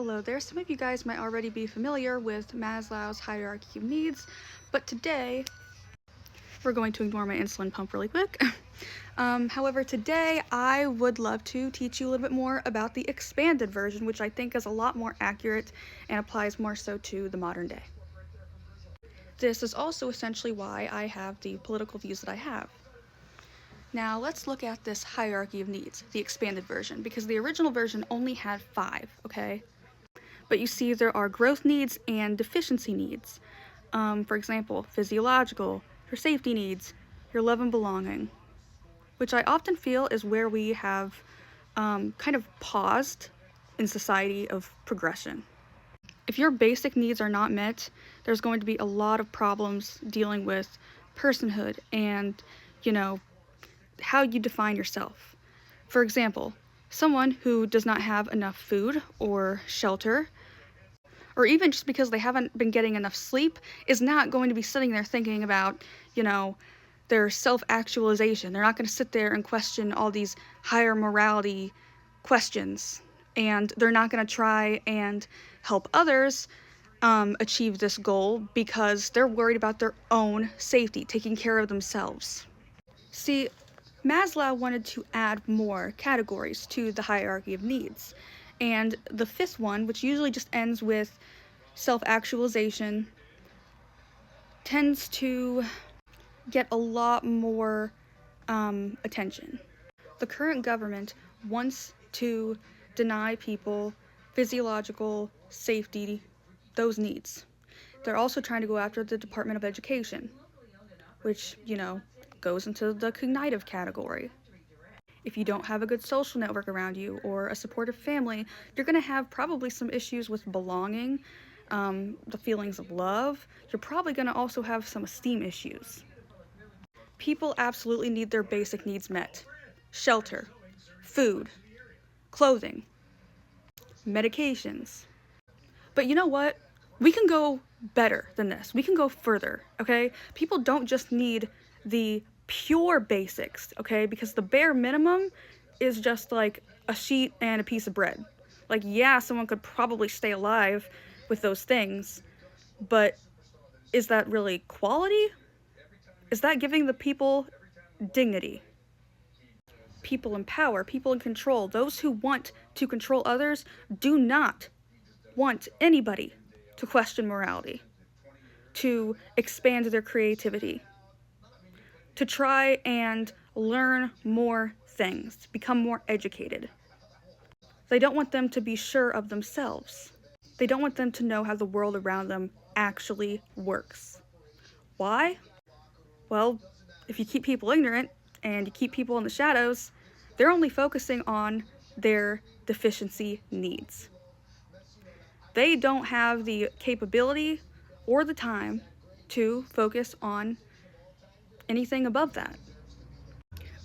Hello there. Some of you guys might already be familiar with Maslow's hierarchy of needs, but today we're going to ignore my insulin pump really quick. However, today I would love to teach you a little bit more about the expanded version, which I think is a lot more accurate and applies more so to the modern day. This is also essentially why I have the political views that I have. Now let's look at this hierarchy of needs, the expanded version, because the original version only had 5, okay? But you see there are growth needs and deficiency needs. For example, physiological, your safety needs, your love and belonging, which I often feel is where we have kind of paused in society of progression. If your basic needs are not met, there's going to be a lot of problems dealing with personhood and, how you define yourself. For example, someone who does not have enough food or shelter, or even just because they haven't been getting enough sleep, is not going to be sitting there thinking about, their self-actualization. They're not going to sit there and question all these higher morality questions. And they're not going to try and help others achieve this goal because they're worried about their own safety, taking care of themselves. See, Maslow wanted to add more categories to the hierarchy of needs. And the 5th one, which usually just ends with self-actualization, tends to get a lot more attention. The current government wants to deny people physiological safety, those needs. They're also trying to go after the Department of Education, which, goes into the cognitive category. If you don't have a good social network around you or a supportive family, you're going to have probably some issues with belonging, the feelings of love. You're probably going to also have some esteem issues. People absolutely need their basic needs met. Shelter, food, clothing, medications. But you know what? We can go better than this. We can go further, okay? People don't just need the pure basics, okay? Because the bare minimum is just like a sheet and a piece of bread. Like, yeah, someone could probably stay alive with those things, but is that really quality? Is that giving the people dignity? People in power, people in control, those who want to control others do not want anybody to question morality, to expand their creativity, to try and learn more things, become more educated. They don't want them to be sure of themselves. They don't want them to know how the world around them actually works. Why? Well, if you keep people ignorant and you keep people in the shadows, they're only focusing on their deficiency needs. They don't have the capability or the time to focus on anything above that.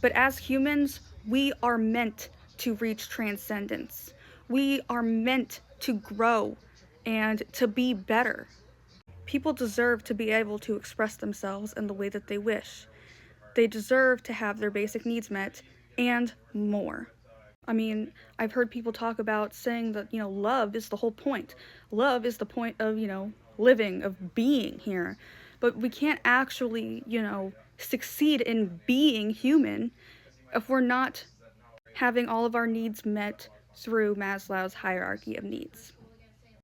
But as humans, we are meant to reach transcendence. We are meant to grow and to be better. People deserve to be able to express themselves in the way that they wish. They deserve to have their basic needs met and more. I mean, I've heard people talk about saying that, love is the whole point. Love is the point of, living, of being here. But we can't actually, succeed in being human if we're not having all of our needs met through Maslow's hierarchy of needs.